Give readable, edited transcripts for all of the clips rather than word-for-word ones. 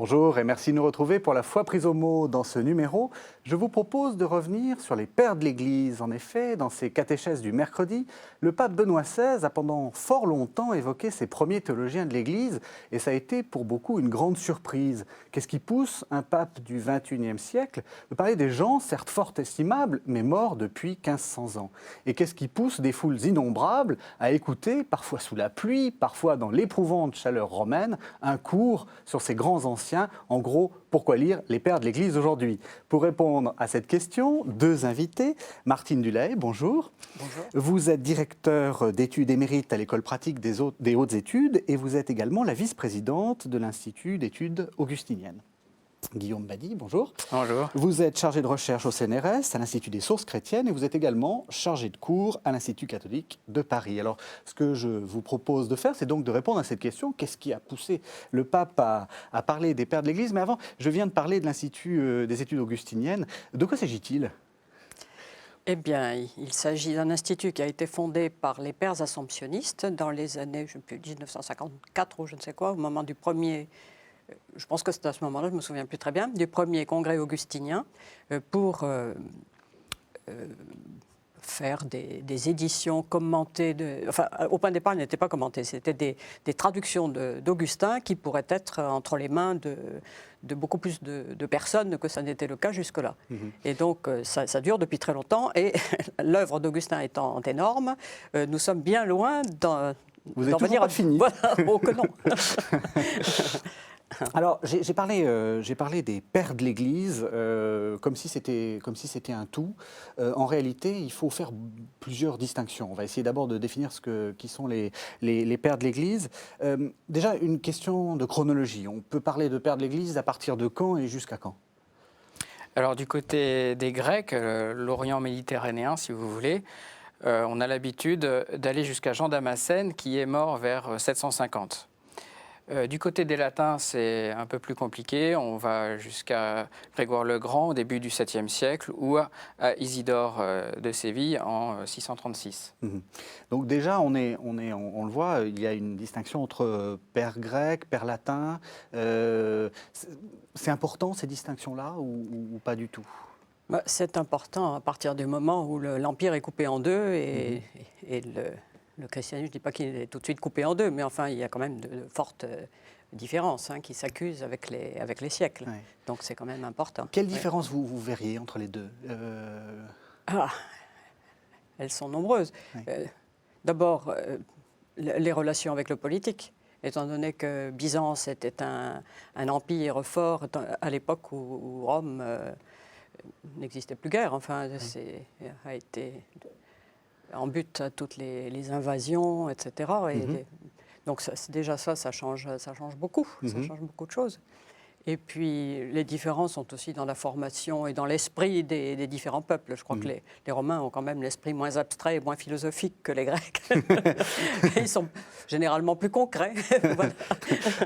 Bonjour et merci de nous retrouver pour la foi prise au mot. Dans ce numéro, je vous propose de revenir sur les pères de l'Église. En effet, dans ses catéchèses du mercredi, le pape Benoît XVI a pendant fort longtemps évoqué ses premiers théologiens de l'Église et ça a été pour beaucoup une grande surprise. Qu'est-ce qui pousse un pape du XXIe siècle de parler des gens, certes fort estimables, mais morts depuis 1500 ans? Et qu'est-ce qui pousse des foules innombrables à écouter, parfois sous la pluie, parfois dans l'éprouvante chaleur romaine, un cours sur ces grands anciens? En gros, pourquoi lire les pères de l'Église aujourd'hui? Pour répondre à cette question, deux invités. Martine Dulay, bonjour. Bonjour. Vous êtes directeur d'études émérite à l'École pratique des hautes études et vous êtes également la vice-présidente de l'Institut d'études augustiniennes. Guillaume Badi, bonjour. Bonjour. Vous êtes chargé de recherche au CNRS, à l'Institut des sources chrétiennes, et vous êtes également chargé de cours à l'Institut catholique de Paris. Alors, ce que je vous propose de faire, c'est donc de répondre à cette question. Qu'est-ce qui a poussé le pape à parler des pères de l'Église? Mais avant, je viens de parler de l'Institut des études augustiniennes. De quoi s'agit-il? Eh bien, il s'agit d'un institut qui a été fondé par les pères assomptionnistes dans les années, je ne sais plus, 1954 ou je ne sais quoi, au moment du premier... Je pense que c'est à ce moment-là, je ne me souviens plus très bien, du premier congrès augustinien pour faire des éditions commentées. Enfin, au point de départ, elles n'étaient pas commentées, c'était des traductions d'Augustin qui pourraient être entre les mains de beaucoup plus de personnes que ça n'était le cas jusque-là. Et donc, ça dure depuis très longtemps. Et l'œuvre d'Augustin étant énorme, nous sommes bien loin d'en Vous n'êtes toujours pas fini. Voilà, oh que non. Alors, j'ai parlé des pères de l'Église comme si c'était un tout. En réalité, il faut faire plusieurs distinctions. On va essayer d'abord de définir qui sont les pères de l'Église. Déjà, une question de chronologie. On peut parler de pères de l'Église à partir de quand et jusqu'à quand? Alors, du côté des Grecs, l'Orient méditerranéen, si vous voulez, on a l'habitude d'aller jusqu'à Jean Damascène, qui est mort vers 750. Du côté des Latins, c'est un peu plus compliqué. On va jusqu'à Grégoire le Grand au début du 7e siècle ou à Isidore de Séville en 636. Donc déjà, on le voit, il y a une distinction entre père grec, père latin. C'est important ces distinctions-là ou pas du tout? C'est important à partir du moment où l'Empire est coupé en deux et le christianisme, je ne dis pas qu'il est tout de suite coupé en deux, mais enfin, il y a quand même de fortes différences qui s'accusent avec les siècles. Ouais. Donc c'est quand même important. Quelle différence vous verriez entre les deux? Elles sont nombreuses. Ouais. D'abord, les relations avec le politique. Étant donné que Byzance était un empire fort à l'époque où Rome n'existait plus guère. Enfin, a été en but à toutes les invasions, etc. Et donc déjà ça change beaucoup. Ça change beaucoup de choses. Et puis les différences sont aussi dans la formation et dans l'esprit des différents peuples. Je crois que les Romains ont quand même l'esprit moins abstrait et moins philosophique que les Grecs. Ils sont généralement plus concrets. Voilà.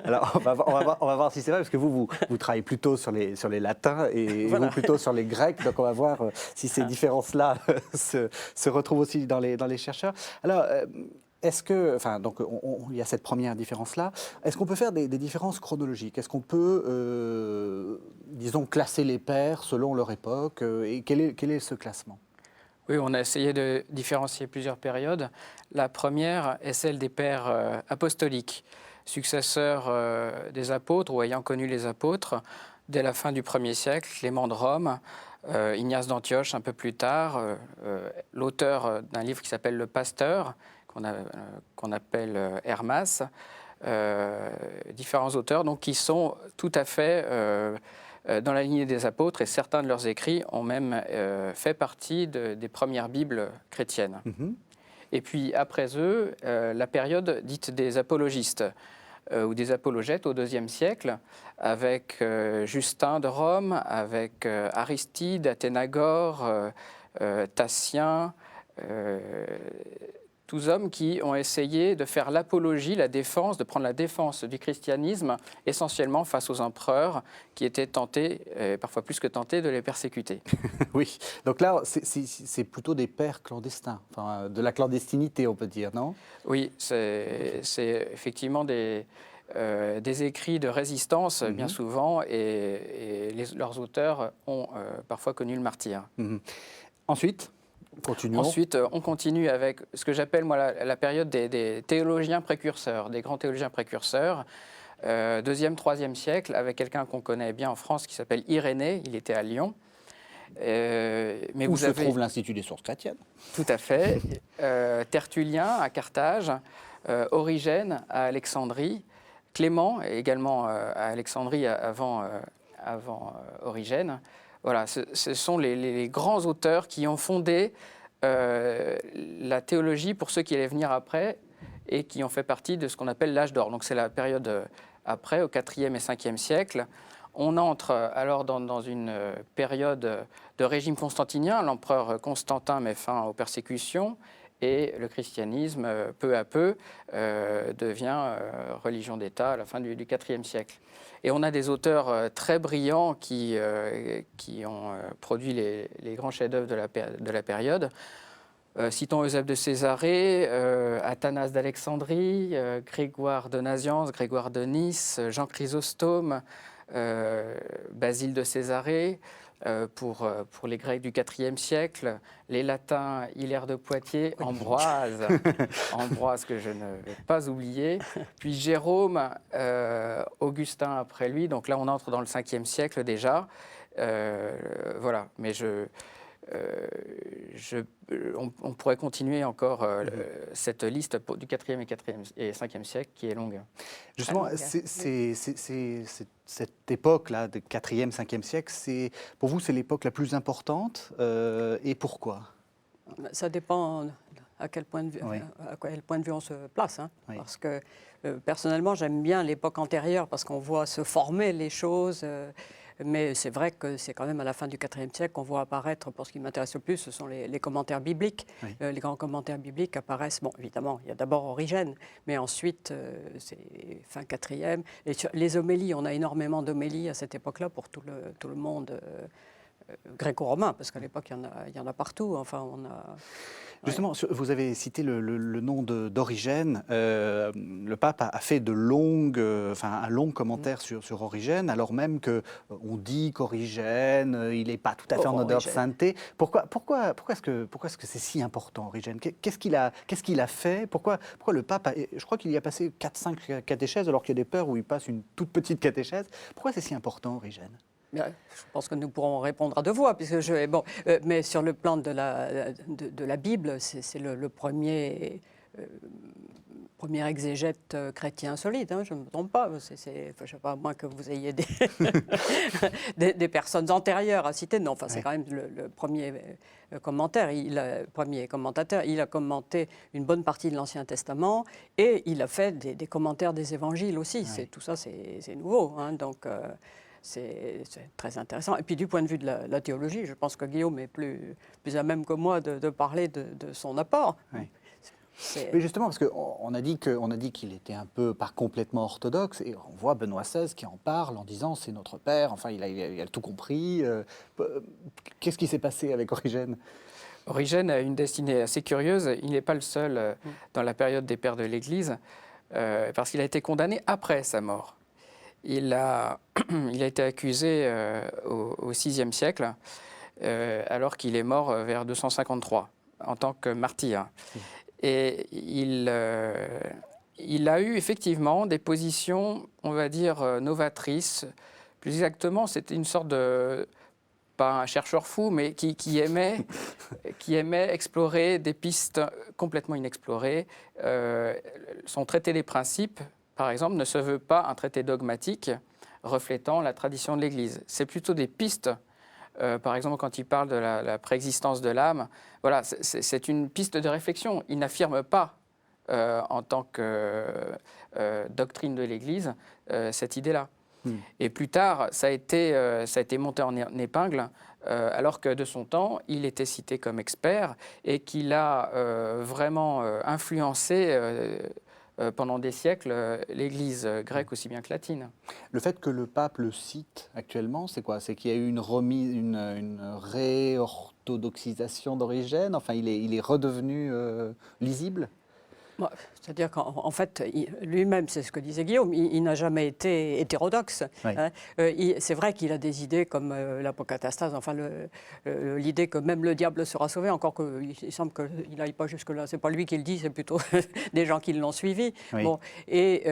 Alors on va voir si c'est vrai, parce que vous travaillez plutôt sur les latins et voilà. Vous plutôt sur les grecs. Donc on va voir si ces différences-là se retrouvent aussi dans les chercheurs. Alors, est-ce que, enfin, donc, il y a cette première différence-là. Est-ce qu'on peut faire des différences chronologiques? Est-ce qu'on peut, disons, classer les pères selon leur époque? Et quel est ce classement? Oui, on a essayé de différencier plusieurs périodes. La première est celle des pères apostoliques, successeurs des apôtres ou ayant connu les apôtres dès la fin du 1er siècle, Clément de Rome, Ignace d'Antioche un peu plus tard, l'auteur d'un livre qui s'appelle Le Pasteur, qu'on appelle Hermas, différents auteurs donc, qui sont tout à fait dans la lignée des apôtres, et certains de leurs écrits ont même fait partie des premières Bibles chrétiennes. Et puis après eux, la période dite des apologistes ou des apologètes au IIe siècle, avec Justin de Rome, avec Aristide, Athénagore, Tatien, tous hommes qui ont essayé de faire l'apologie, la défense, de prendre la défense du christianisme, essentiellement face aux empereurs qui étaient tentés, parfois plus que tentés, de les persécuter. Oui, donc là, c'est plutôt des pères clandestins, enfin, de la clandestinité, on peut dire, non? Oui, c'est effectivement des des écrits de résistance, bien souvent, et leurs auteurs ont parfois connu le martyre. Ensuite, continuons. Ensuite, on continue avec ce que j'appelle moi la période des théologiens précurseurs, des grands théologiens précurseurs, 2e, 3e siècle, avec quelqu'un qu'on connaît bien en France qui s'appelle Irénée, il était à Lyon. Mais où se trouve l'Institut des sources chrétiennes. Tout à fait. Tertullien à Carthage, Origène à Alexandrie, Clément également à Alexandrie avant Origène. Voilà, ce sont les grands auteurs qui ont fondé la théologie pour ceux qui allaient venir après et qui ont fait partie de ce qu'on appelle l'âge d'or. Donc c'est la période après, au 4e et 5e siècle. On entre alors dans une période de régime constantinien. L'empereur Constantin met fin aux persécutions et le christianisme, peu à peu, devient religion d'État à la fin du IVe siècle. Et on a des auteurs très brillants qui ont produit les grands chefs-d'œuvre de la période. Citons Eusèbe de Césarée, Athanase d'Alexandrie, Grégoire de Nazianze, Grégoire de Nice, Jean Chrysostome, Basile de Césarée, pour les Grecs du IVe siècle, les Latins, Hilaire de Poitiers, Ambroise, Ambroise que je ne vais pas oublier, puis Jérôme, Augustin après lui, donc là on entre dans le 5e siècle déjà, voilà, mais on pourrait continuer encore cette liste du 4e et 5e siècle qui est longue. Justement, cette époque-là, de 4e, 5e siècle, pour vous, c'est l'époque la plus importante. Et pourquoi? Ça dépend à quel point de vue, on se place. Hein, oui. Parce que personnellement, j'aime bien l'époque antérieure parce qu'on voit se former les choses. Mais c'est vrai que c'est quand même à la fin du IVe siècle qu'on voit apparaître, pour ce qui m'intéresse le plus, ce sont les commentaires bibliques. Oui. Les grands commentaires bibliques apparaissent, bon, évidemment, il y a d'abord Origène, mais ensuite, c'est fin IVe. Et les homélies, on a énormément d'homélies à cette époque-là pour tout le monde gréco-romain, parce qu'à l'époque, il y en a partout. Enfin, on a... Justement, vous avez cité le nom d'Origène. Le pape a fait un long commentaire sur Origène, alors même qu'on dit qu'Origène, il n'est pas tout à fait en odeur de sainteté. Pourquoi est-ce que c'est si important, Origène? Qu'est-ce qu'il a fait? Pourquoi le pape je crois qu'il y a passé 4-5 catéchèses, alors qu'il y a des pères où il passe une toute petite catéchèse. Pourquoi c'est si important, Origène? Je pense que nous pourrons répondre à deux voix, puisque mais sur le plan de la Bible, c'est le premier exégète chrétien solide, hein, je ne me trompe pas. Je ne sais pas, à moins que vous ayez des personnes antérieures à citer. Non, enfin, c'est quand même le premier commentaire, premier commentateur. Il a commenté une bonne partie de l'Ancien Testament et il a fait des commentaires des Évangiles aussi. Tout ça, c'est nouveau. Hein, donc... C'est très intéressant. Et puis du point de vue de la théologie, je pense que Guillaume est plus à même que moi de parler de son apport. Oui. Mais justement, parce qu'on a dit qu'il était un peu pas complètement orthodoxe, et on voit Benoît XVI qui en parle en disant c'est notre père, enfin il a tout compris. Qu'est-ce qui s'est passé avec Origène? Origène a une destinée assez curieuse. Il n'est pas le seul dans la période des pères de l'Église, parce qu'il a été condamné après sa mort. Il a été accusé au VIe siècle, alors qu'il est mort vers 253, en tant que martyr. Et il a eu effectivement des positions, on va dire, novatrices. Plus exactement, c'était une sorte de... pas un chercheur fou, mais qui aimait explorer des pistes complètement inexplorées. Son traité des principes, par exemple, ne se veut pas un traité dogmatique reflétant la tradition de l'Église. C'est plutôt des pistes. Par exemple, quand il parle de la préexistence de l'âme, voilà, c'est une piste de réflexion. Il n'affirme pas, en tant que doctrine de l'Église, cette idée-là. Et plus tard, ça a été monté en épingle, alors que de son temps, il était cité comme expert et qu'il a vraiment influencé pendant des siècles l'Église grecque aussi bien que latine. Le fait que le pape le cite actuellement, c'est quoi? C'est qu'il y a eu une réorthodoxisation d'Origène? Enfin, il est redevenu lisible? C'est-à-dire qu'en fait, lui-même, c'est ce que disait Guillaume, il n'a jamais été hétérodoxe. Oui. Hein. C'est vrai qu'il a des idées comme l'apocatastase, enfin l'idée que même le diable sera sauvé, encore qu'il semble qu'il n'aille pas jusque-là. C'est pas lui qui le dit, c'est plutôt des gens qui l'ont suivi. Oui. Bon, et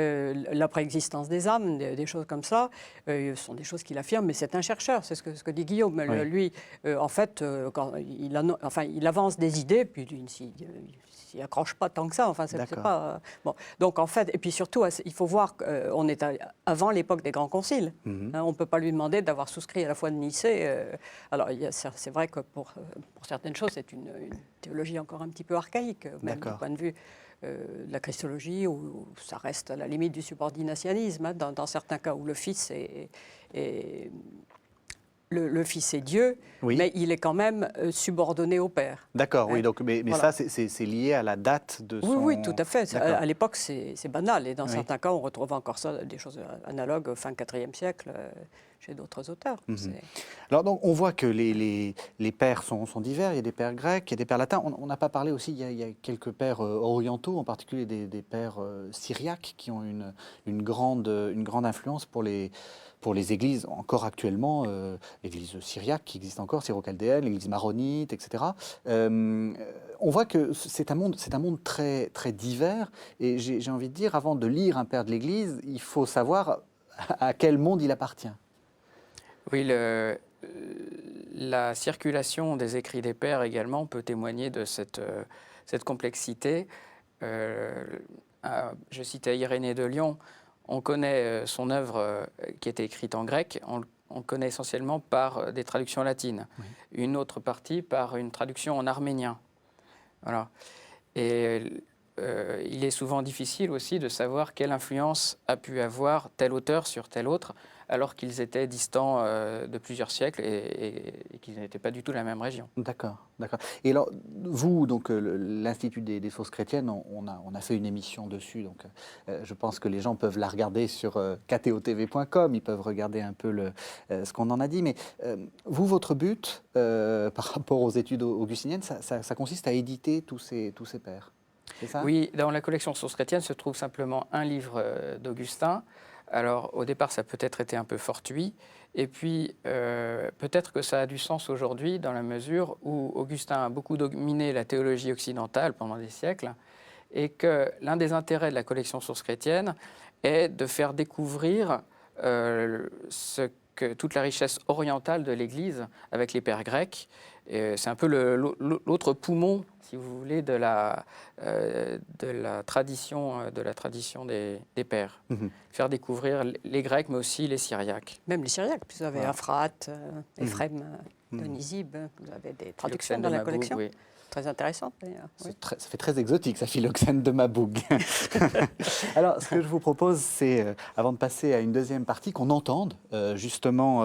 la préexistence des âmes, des choses comme ça, sont des choses qu'il affirme, mais c'est un chercheur, c'est ce que dit Guillaume. Oui. Lui, en fait, quand il avance des idées, puis il s'y accroche pas tant que ça. Enfin, c'est pas bon. Donc en fait, et puis surtout, il faut voir qu'on est avant l'époque des grands conciles. Hein, on ne peut pas lui demander d'avoir souscrit à la foi de Nicée. Alors c'est vrai que pour certaines choses, c'est une théologie encore un petit peu archaïque, même du point de vue de la christologie, où ça reste à la limite du subordinationnisme, hein, dans certains cas où le Fils est le Fils est Dieu, Oui. mais il est quand même subordonné au Père. D'accord, oui. Hein. Donc, mais Voilà. ça, c'est lié à la date de son... Oui, tout à fait. D'accord. À l'époque, c'est banal. Et dans Oui. certains cas, on retrouve encore ça, des choses analogues fin IVe siècle, chez d'autres auteurs. Alors, donc, on voit que les pères sont divers. Il y a des pères grecs, il y a des pères latins. On n'a pas parlé aussi, il y a quelques pères orientaux, en particulier des pères syriaques, qui ont une grande influence pour les églises, encore actuellement, l'église syriaque qui existe encore, syro-chaldéenne, l'église maronite, etc. On voit que c'est un monde très, très divers. Et j'ai envie de dire, avant de lire un père de l'église, il faut savoir à quel monde il appartient. Oui, la circulation des écrits des pères également peut témoigner de cette complexité. Je citais Irénée de Lyon. On connaît son œuvre qui était écrite en grec, on connaît essentiellement par des traductions latines. Oui. Une autre partie par une traduction en arménien. Voilà. Et il est souvent difficile aussi de savoir quelle influence a pu avoir tel auteur sur tel autre, alors qu'ils étaient distants de plusieurs siècles et qu'ils n'étaient pas du tout la même région. D'accord, d'accord. Et alors, vous, donc l'Institut des sources chrétiennes, on a fait une émission dessus, donc je pense que les gens peuvent la regarder sur ktotv.com, ils peuvent regarder un peu ce qu'on en a dit, mais vous, votre but, par rapport aux études augustiniennes, ça consiste à éditer tous ces pères, c'est ça ? Oui, dans la collection Sources chrétiennes se trouve simplement un livre d'Augustin. Alors, au départ, ça a peut-être été un peu fortuit. Et puis, peut-être que ça a du sens aujourd'hui dans la mesure où Augustin a beaucoup dominé la théologie occidentale pendant des siècles et que l'un des intérêts de la collection Sources chrétiennes est de faire découvrir toute la richesse orientale de l'Église avec les pères grecs. C'est un peu l'autre poumon, si vous voulez, de la tradition des pères. Faire découvrir les Grecs, mais aussi les Syriaques. Même les Syriaques, vous avez Aphrate, Éphrem de Nizib, vous avez des traductions dans la collection. Oui. Très intéressant d'ailleurs. Oui. Ça fait très exotique, ça, Philoxène de Maboug. Alors, ce que je vous propose, c'est, avant de passer à une deuxième partie, qu'on entende justement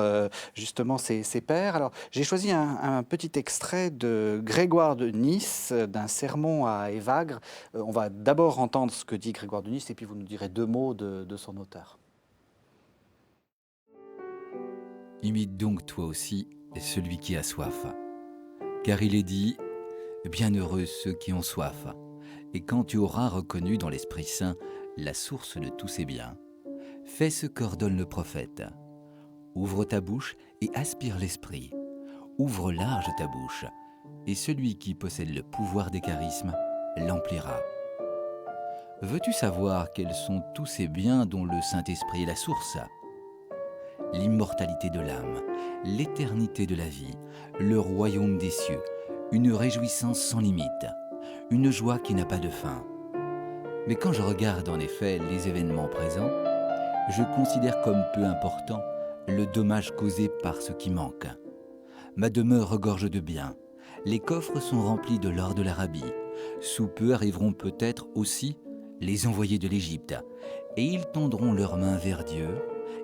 ces pères. Alors, j'ai choisi un petit extrait de Grégoire de Nice, d'un sermon à Évagre. On va d'abord entendre ce que dit Grégoire de Nice, et puis vous nous direz deux mots de son auteur. Imite donc toi aussi celui qui a soif, car il est dit: bienheureux ceux qui ont soif, et quand tu auras reconnu dans l'Esprit Saint la source de tous ces biens, fais ce qu'ordonne le prophète. Ouvre ta bouche et aspire l'Esprit. Ouvre large ta bouche, et celui qui possède le pouvoir des charismes l'emplira. Veux-tu savoir quels sont tous ces biens dont le Saint-Esprit est la source ? L'immortalité de l'âme, l'éternité de la vie, le royaume des cieux, une réjouissance sans limite, une joie qui n'a pas de fin. Mais quand je regarde en effet les événements présents, je considère comme peu important le dommage causé par ce qui manque. Ma demeure regorge de biens, les coffres sont remplis de l'or de l'Arabie, sous peu arriveront peut-être aussi les envoyés de l'Égypte, et ils tendront leurs mains vers Dieu,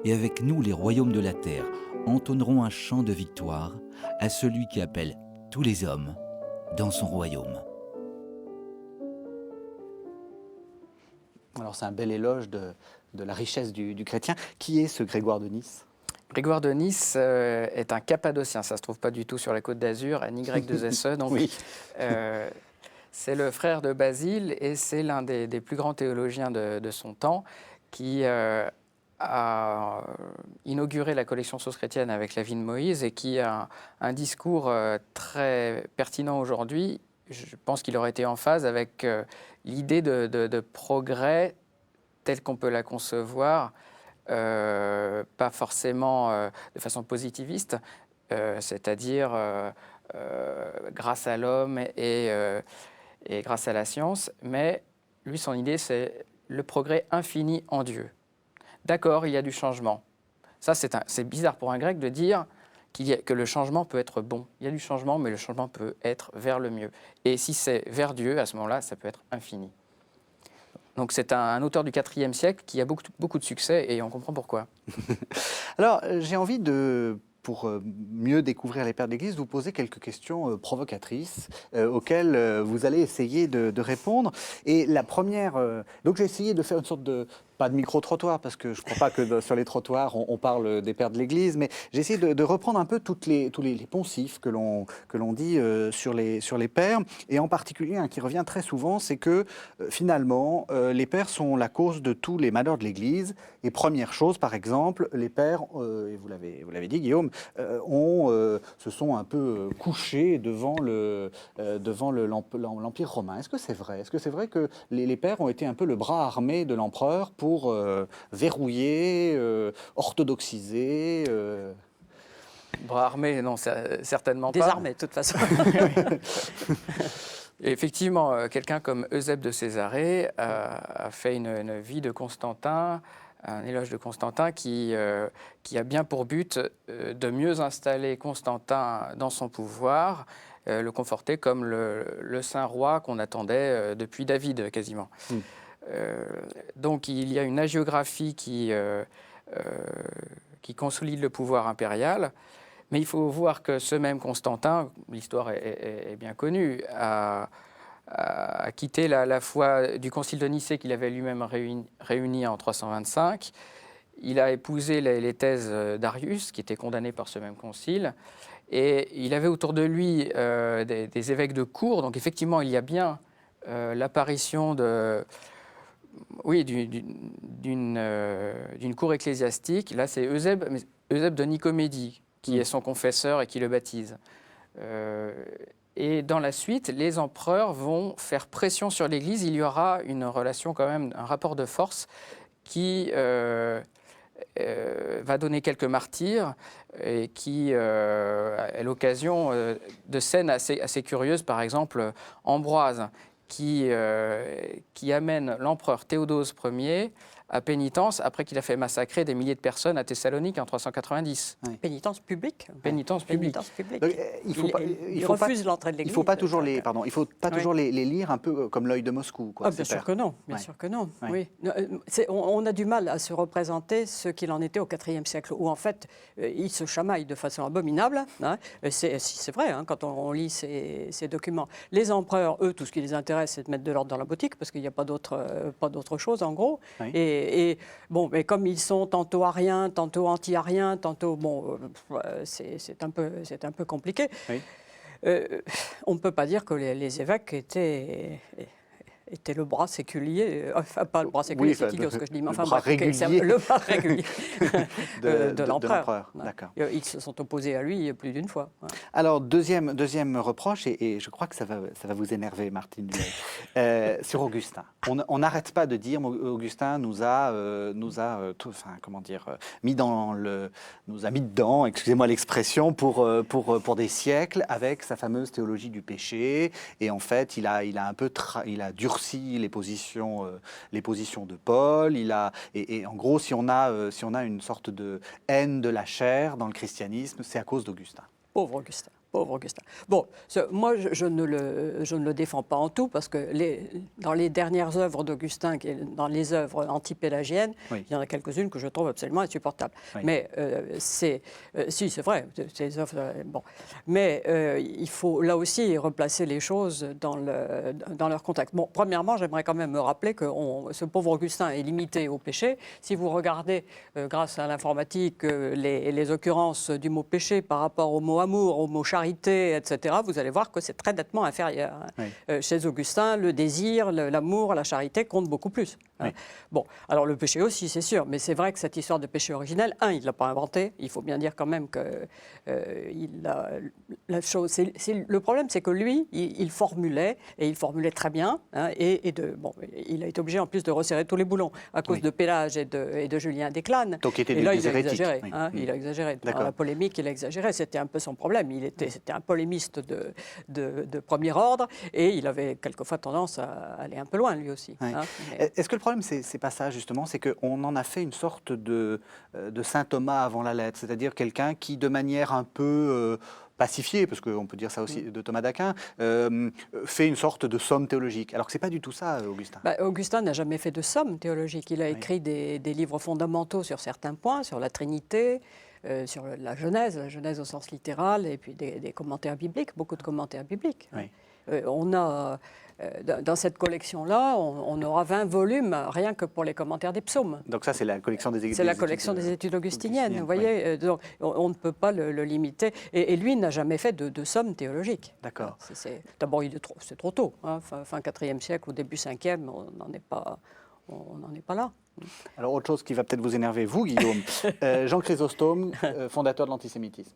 et avec nous les royaumes de la terre entonneront un chant de victoire à celui qui appelle tous les hommes dans son royaume. Alors c'est un bel éloge de la richesse du chrétien. Qui est ce Grégoire de Nice ? Grégoire de Nice est un Cappadocien, ça ne se trouve pas du tout sur la Côte d'Azur, un Y2SE, donc oui. C'est le frère de Basile et c'est l'un des plus grands théologiens de son temps qui a inauguré la collection Sources chrétiennes avec la vie de Moïse et qui a un discours très pertinent aujourd'hui. Je pense qu'il aurait été en phase avec l'idée de progrès telle qu'on peut la concevoir, pas forcément de façon positiviste, c'est-à-dire grâce à l'homme et grâce à la science, mais lui, son idée, c'est le progrès infini en Dieu. D'accord, il y a du changement. Ça, c'est bizarre pour un grec de dire que le changement peut être bon. Il y a du changement, mais le changement peut être vers le mieux. Et si c'est vers Dieu, à ce moment-là, ça peut être infini. Donc c'est un auteur du IVe siècle qui a beaucoup de succès et on comprend pourquoi. Alors, j'ai envie pour mieux découvrir les pères de l'Église, vous poser quelques questions provocatrices auxquelles vous allez essayer de répondre. Et la première, donc j'ai essayé de faire une sorte de, pas de micro-trottoir, parce que je ne crois pas que sur les trottoirs, on parle des pères de l'Église, mais j'ai essayé de reprendre un peu tous les poncifs que l'on dit sur les pères, et en particulier, un qui revient très souvent, c'est que finalement, les pères sont la cause de tous les malheurs de l'Église. Et première chose, par exemple, les pères, et vous l'avez dit, Guillaume, se sont un peu couchés devant l'Empire romain. Est-ce que c'est vrai? Est-ce que c'est vrai que les pères ont été un peu le bras armé de l'empereur pour verrouiller, orthodoxiser Bras armés, non, certainement pas. Désarmés, de toute façon. Effectivement, quelqu'un comme Eusèbe de Césarée a fait une vie de Constantin, un éloge de Constantin qui a bien pour but de mieux installer Constantin dans son pouvoir, le conforter comme le saint roi qu'on attendait depuis David quasiment. Donc il y a une hagiographie qui consolide le pouvoir impérial. Mais il faut voir que ce même Constantin, l'histoire est bien connue, a quitté la foi du concile de Nicée qu'il avait lui-même réuni en 325. Il a épousé les thèses d'Arius, qui était condamné par ce même concile. Et il avait autour de lui des évêques de cour. Donc effectivement, il y a bien l'apparition d'une cour ecclésiastique. Là, c'est Eusèbe de Nicomédie qui est son confesseur et qui le baptise. Et dans la suite, les empereurs vont faire pression sur l'Église. Il y aura une relation quand même, un rapport de force qui va donner quelques martyrs et qui est l'occasion de scènes assez curieuses. Par exemple, Ambroise qui amène l'empereur Théodose Ier à pénitence après qu'il a fait massacrer des milliers de personnes à Thessalonique en 390. Oui. Pénitence publique. Pénitence publique. Donc, il refuse l'entrée de l'Église. Il ne faut pas toujours les lire un peu comme l'œil de Moscou. Quoi, bien sûr que non. Bien sûr que non. Ouais. Oui. On a du mal à se représenter ce qu'il en était au IVe siècle, où en fait, il se chamaille de façon abominable. Hein. C'est vrai, hein, quand on lit ces documents. Les empereurs, eux, tout ce qui les intéresse, c'est de mettre de l'ordre dans la boutique, parce qu'il n'y a pas d'autre chose, en gros. Oui. Et bon, mais comme ils sont tantôt ariens, tantôt anti-ariens, tantôt bon, c'est un peu compliqué. Oui. On ne peut pas dire que les évêques étaient le bras séculier, enfin pas le bras séculier, c'est idiot ce que je dis, mais enfin le bras régulier de l'empereur. D'accord. Ils se sont opposés à lui plus d'une fois. Ouais. Alors, deuxième reproche, et je crois que ça va vous énerver, Martine Duhamel, sur Augustin. On n'arrête pas de dire Augustin nous a mis dedans, excusez-moi l'expression, pour des siècles avec sa fameuse théologie du péché. Et en fait, il a durci les positions de Paul. Et en gros, si on a une sorte de haine de la chair dans le christianisme, c'est à cause d'Augustin. Pauvre Augustin. Pauvre Augustin. Bon, moi, je ne le défends pas en tout, parce que dans les dernières œuvres d'Augustin, dans les œuvres antipélagiennes, oui, il y en a quelques-unes que je trouve absolument insupportables. Oui. Mais si, c'est vrai, ces œuvres, bon. Mais il faut, là aussi, replacer les choses dans leur contexte. Bon, premièrement, j'aimerais quand même me rappeler que ce pauvre Augustin est limité au péché. Si vous regardez, grâce à l'informatique, les occurrences du mot péché par rapport au mot amour, au mot charité, charité, etc., vous allez voir que c'est très nettement inférieur. Oui. Chez Augustin, le désir, l'amour, la charité comptent beaucoup plus. Oui. Bon, alors le péché aussi, c'est sûr, mais c'est vrai que cette histoire de péché originel, il ne l'a pas inventé. Il faut bien dire quand même que la chose. Le problème, c'est que lui, il formulait, et il formulait très bien, il a été obligé en plus de resserrer tous les boulons à cause de Pélage et de Julien Desclanes. Donc, il était et là, des il a hérétiques. exagéré. Oui. Il a exagéré. Dans D'accord. la polémique, il a exagéré. C'était un peu son problème. C'était un polémiste de premier ordre, et il avait quelquefois tendance à aller un peu loin, lui aussi. Oui. Est-ce que le problème, c'est pas ça, justement, c'est qu'on en a fait une sorte de saint Thomas avant la lettre, c'est-à-dire quelqu'un qui, de manière un peu pacifiée, parce qu'on peut dire ça aussi de Thomas d'Aquin, fait une sorte de somme théologique, alors que c'est pas du tout ça, Augustin. Augustin n'a jamais fait de somme théologique. Il a écrit des livres fondamentaux sur certains points, sur la Trinité, sur la Genèse au sens littéral, et puis des commentaires bibliques, beaucoup de commentaires bibliques. Oui. On a, dans cette collection-là, on aura 20 volumes, rien que pour les commentaires des psaumes. Donc ça, c'est la collection des études. C'est la collection des études augustiniennes, vous voyez. Oui. Donc, on ne peut pas le limiter. Et lui n'a jamais fait de somme théologique. D'accord. D'abord, c'est trop tôt. Hein, fin 4e siècle ou début 5e, on n'en est pas là. Alors, autre chose qui va peut-être vous énerver, vous, Guillaume, Jean Chrysostome, fondateur de l'antisémitisme.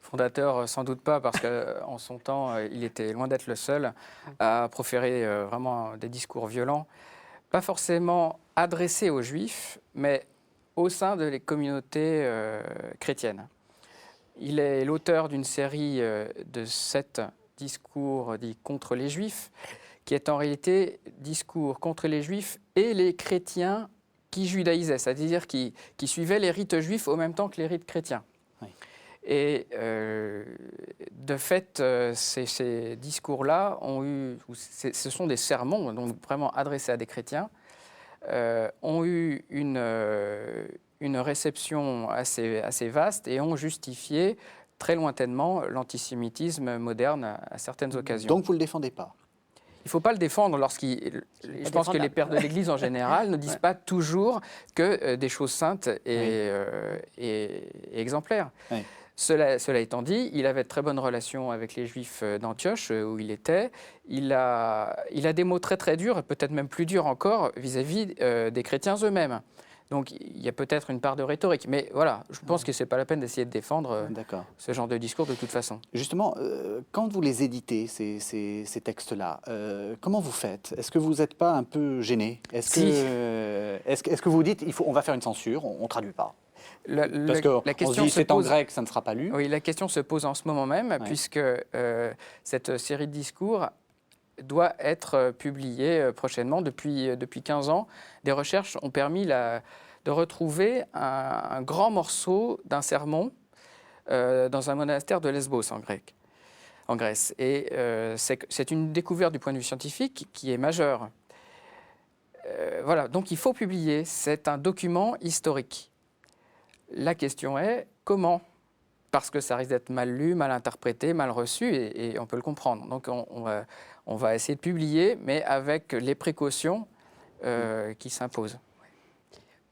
Fondateur, sans doute pas, parce qu'en son temps, il était loin d'être le seul à proférer vraiment des discours violents, pas forcément adressés aux Juifs, mais au sein de les communautés chrétiennes. Il est l'auteur d'une série de 7 discours dits contre les Juifs, qui est en réalité discours contre les Juifs et les chrétiens qui judaïsaient, c'est-à-dire qui suivaient les rites juifs au même temps que les rites chrétiens. Et de fait, ces discours-là ce sont des sermons, donc vraiment adressés à des chrétiens, ont eu une réception assez vaste et ont justifié très lointainement l'antisémitisme moderne à certaines occasions. Donc vous ne le défendez pas? Il ne faut pas le défendre je pense que les pères de l'Église en général ne disent pas toujours que des choses saintes et exemplaires. Oui. Cela étant dit, il avait de très bonnes relations avec les Juifs d'Antioche, où il était. Il a des mots très très durs, et peut-être même plus durs encore, vis-à-vis des chrétiens eux-mêmes. Donc il y a peut-être une part de rhétorique. Mais voilà, je pense que ce n'est pas la peine d'essayer de défendre ce genre de discours de toute façon. Justement, quand vous les éditez, ces textes-là, comment vous faites? Est-ce que vous n'êtes pas un peu gêné? Est-ce que vous dites, on va faire une censure, on ne traduit pas? Parce qu'on se dit, c'est en grec, ça ne sera pas lu. Oui, la question se pose en ce moment même, puisque cette série de discours doit être publiée prochainement. Depuis 15 ans, des recherches ont permis de retrouver un grand morceau d'un sermon dans un monastère de Lesbos en Grèce. Et c'est une découverte du point de vue scientifique qui est majeure. Voilà, donc il faut publier. C'est un document historique. La question est comment? Parce que ça risque d'être mal lu, mal interprété, mal reçu, et on peut le comprendre. Donc on va essayer de publier, mais avec les précautions qui s'imposent.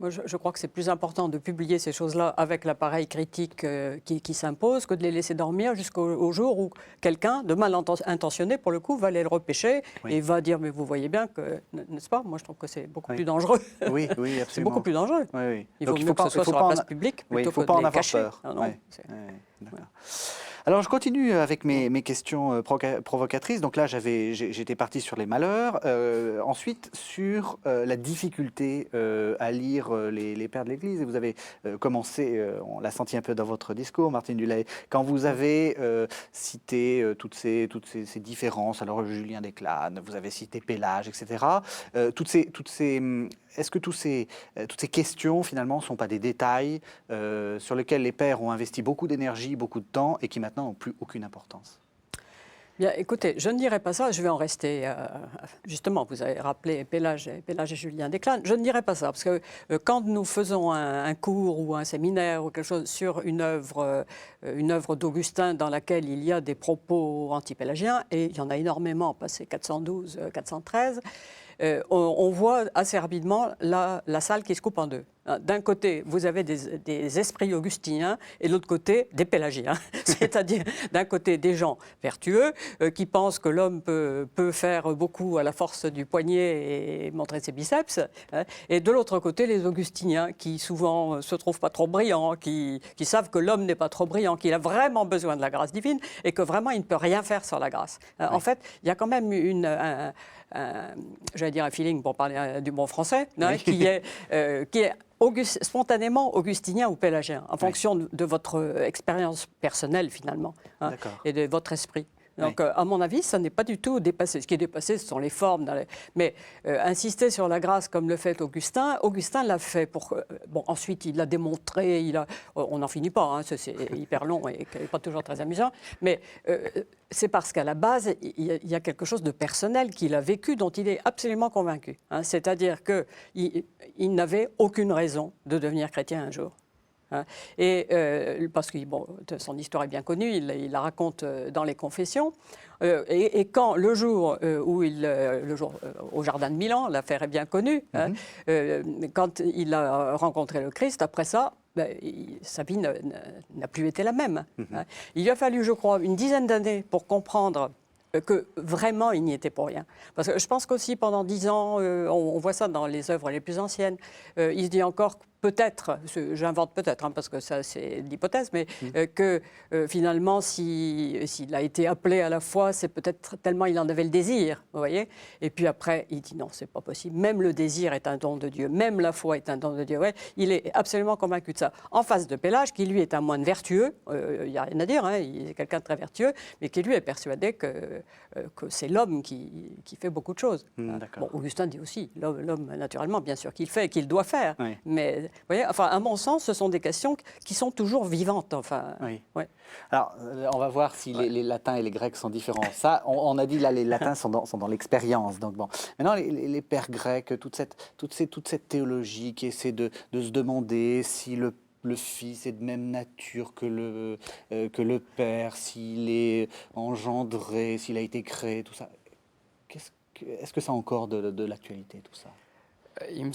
Moi, je crois que c'est plus important de publier ces choses-là avec l'appareil critique qui s'impose que de les laisser dormir jusqu'au jour où quelqu'un, de mal intentionné, pour le coup, va aller le repêcher et va dire, mais vous voyez bien que, n'est-ce pas? Moi, je trouve que c'est beaucoup plus dangereux. Oui, absolument. C'est beaucoup plus dangereux. Oui. Il faut mieux que ce soit sur la place publique plutôt que de les cacher. Alors, je continue avec mes questions provocatrices. Donc là, j'étais parti sur les malheurs. Ensuite, sur la difficulté à lire les pères de l'Église. Et vous avez commencé, on l'a senti un peu dans votre discours, Martine Dulaye, quand vous avez cité toutes ces différences. Alors, Julien Desclanes, vous avez cité Pélage, etc. Est-ce que toutes ces questions, finalement, ne sont pas des détails sur lesquels les pères ont investi beaucoup d'énergie, beaucoup de temps, et qui maintenant n'ont plus aucune importance? Bien, écoutez, je ne dirais pas ça, je vais en rester, justement, vous avez rappelé Pélage et Julien Desclanes, je ne dirais pas ça, parce que quand nous faisons un cours ou un séminaire ou quelque chose sur une œuvre d'Augustin dans laquelle il y a des propos anti-pélagiens, et il y en a énormément, passé 412, 413, on voit assez rapidement la salle qui se coupe en deux. D'un côté, vous avez des esprits augustiniens et de l'autre côté, des pélagiens. C'est-à-dire, d'un côté, des gens vertueux qui pensent que l'homme peut faire beaucoup à la force du poignet et montrer ses biceps. Hein, et de l'autre côté, les augustiniens qui souvent se trouvent pas trop brillants, qui savent que l'homme n'est pas trop brillant, qu'il a vraiment besoin de la grâce divine et que vraiment il ne peut rien faire sans la grâce. Oui. En fait, il y a quand même j'allais dire un feeling pour parler du bon français, hein, qui est spontanément augustinien ou pélagien, en fonction de votre expérience personnelle finalement, hein, et de votre esprit. Donc, à mon avis, ça n'est pas du tout dépassé. Ce qui est dépassé, ce sont les formes. Mais insister sur la grâce comme le fait Augustin, Augustin l'a fait pour... bon, ensuite, il l'a démontré, on n'en finit pas, hein, c'est hyper long et pas toujours très amusant, mais c'est parce qu'à la base, il y a quelque chose de personnel qu'il a vécu, dont il est absolument convaincu. Hein, c'est-à-dire qu'il n'avait aucune raison de devenir chrétien un jour. Hein. Et parce que son histoire est bien connue, il la raconte dans les Confessions. Et quand le jour au jardin de Milan, l'affaire est bien connue, hein, quand il a rencontré le Christ, après ça, sa vie n'a plus été la même. Hein. Il lui a fallu, je crois, une dizaine d'années pour comprendre que vraiment il n'y était pour rien. Parce que je pense qu'aussi pendant 10 ans, on voit ça dans les œuvres les plus anciennes, il se dit encore peut-être, j'invente peut-être, hein, parce que ça c'est l'hypothèse, mais que finalement s'il a été appelé à la foi, c'est peut-être tellement il en avait le désir, vous voyez. Et puis après, il dit non, c'est pas possible. Même le désir est un don de Dieu, même la foi est un don de Dieu. Ouais, il est absolument convaincu de ça. En face de Pélage, qui lui est un moine vertueux, il n'y a rien à dire, hein, il est quelqu'un de très vertueux, mais qui lui est persuadé que c'est l'homme qui fait beaucoup de choses. Bon, Augustin dit aussi, l'homme naturellement, bien sûr, qu'il fait et qu'il doit faire, mais vous voyez, enfin, à mon sens, ce sont des questions qui sont toujours vivantes. Enfin, Alors, on va voir si les latins et les grecs sont différents. Ça, on a dit là, les latins sont dans l'expérience. Donc bon, maintenant les pères grecs, toute cette théologie qui essaie de se demander si le Fils est de même nature que le Père, s'il est engendré, s'il a été créé, tout ça. Est-ce que ça a encore de l'actualité, tout ça? Il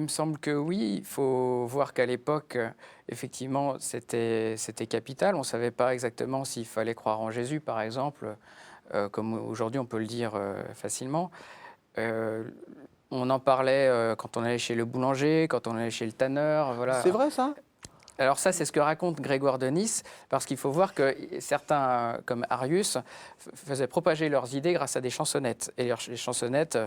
me semble que oui. Il faut voir qu'à l'époque, effectivement, c'était capital. On ne savait pas exactement s'il fallait croire en Jésus, par exemple, comme aujourd'hui on peut le dire facilement. On en parlait quand on allait chez le boulanger, quand on allait chez le tanneur. Voilà. C'est vrai, ça? Alors ça, c'est ce que raconte Grégoire de Nice, parce qu'il faut voir que certains, comme Arius, faisaient propager leurs idées grâce à des chansonnettes. Et les chansonnettes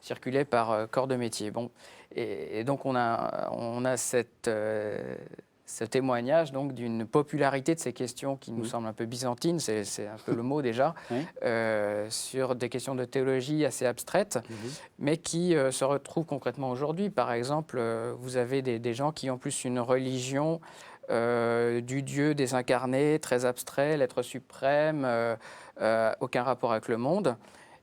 circulaient par corps de métier. Bon, et donc on a ce témoignage donc d'une popularité de ces questions qui nous semble un peu byzantine, c'est un peu le mot déjà, sur des questions de théologie assez abstraites, mais qui se retrouvent concrètement aujourd'hui. Par exemple, vous avez des gens qui ont plus une religion du Dieu désincarné, très abstrait, l'être suprême, aucun rapport avec le monde,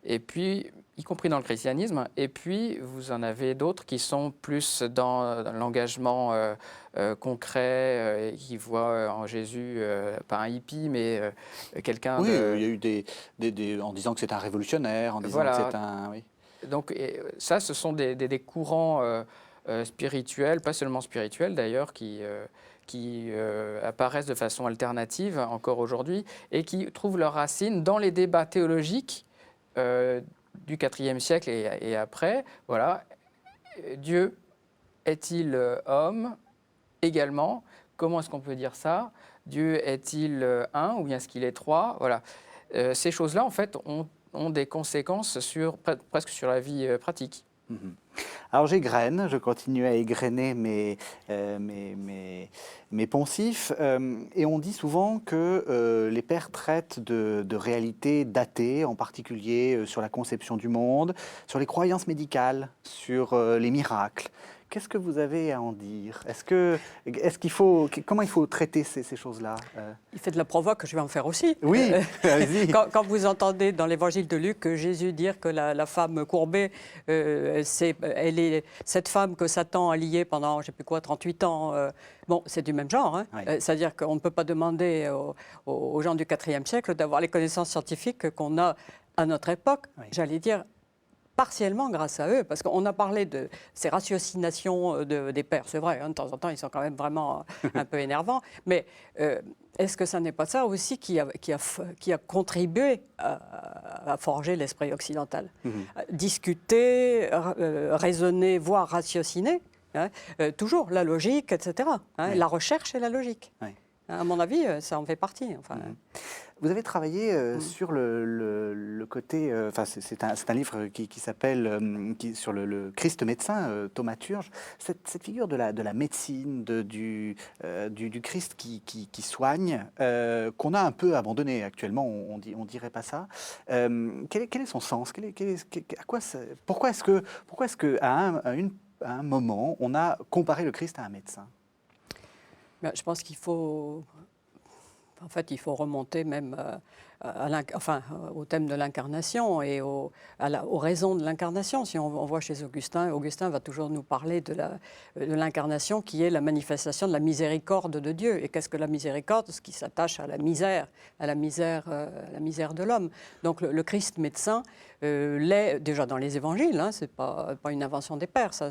et puis y compris dans le christianisme, et puis vous en avez d'autres qui sont plus dans l'engagement concret, et qui voient en Jésus, pas un hippie, mais quelqu'un il y a eu en disant que c'est un révolutionnaire, en disant que c'est un... Oui. Donc ça, ce sont des courants spirituels, pas seulement spirituels d'ailleurs, qui apparaissent de façon alternative encore aujourd'hui, et qui trouvent leurs racines dans les débats théologiques du IVe siècle et après. Voilà. Dieu est-il homme également? Comment est-ce qu'on peut dire ça? Dieu est-il un ou bien est-ce qu'il est trois? Voilà. Ces choses-là, en fait, ont des conséquences presque sur la vie pratique. Alors j'égrène, je continue à égrener mes poncifs, et on dit souvent que les pères traitent de réalités datées, en particulier sur la conception du monde, sur les croyances médicales, sur les miracles. Qu'est-ce que vous avez à en dire? Comment il faut traiter ces choses-là? Il fait de la provoque, je vais en faire aussi. Oui, vas-y. Quand vous entendez dans l'évangile de Luc Jésus dire que la femme courbée, elle est cette femme que Satan a liée pendant, je ne sais plus quoi, 38 ans, bon, c'est du même genre. Hein. Oui. C'est-à-dire qu'on ne peut pas demander aux gens du IVe siècle d'avoir les connaissances scientifiques qu'on a à notre époque, j'allais dire, partiellement grâce à eux, parce qu'on a parlé de ces ratiocinations des pères, c'est vrai, hein, de temps en temps ils sont quand même vraiment un peu énervants, mais est-ce que ça n'est pas ça aussi qui a contribué à forger l'esprit occidental? Discuter, raisonner, voire ratiociner, hein, toujours la logique, etc. Hein, Oui. la recherche et la logique. Oui. À mon avis, ça en fait partie. Enfin, Vous avez travaillé sur le côté, enfin c'est un livre qui s'appelle sur le Christ médecin, Thomas Turge. Cette figure de la médecine, du Christ qui soigne, qu'on a un peu abandonné actuellement, on dirait pas ça. Quel est son sens? Pourquoi est-ce que à un moment on a comparé le Christ à un médecin? ben, je pense qu'il faut. En fait, il faut remonter même au thème de l'incarnation et aux raisons de l'incarnation. Si on voit chez Augustin, Augustin va toujours nous parler de l'incarnation qui est la manifestation de la miséricorde de Dieu. Et qu'est-ce que la miséricorde? Ce qui s'attache à la misère de l'homme. Donc le Christ médecin l'est déjà dans les évangiles, hein, c'est pas une invention des pères, ça.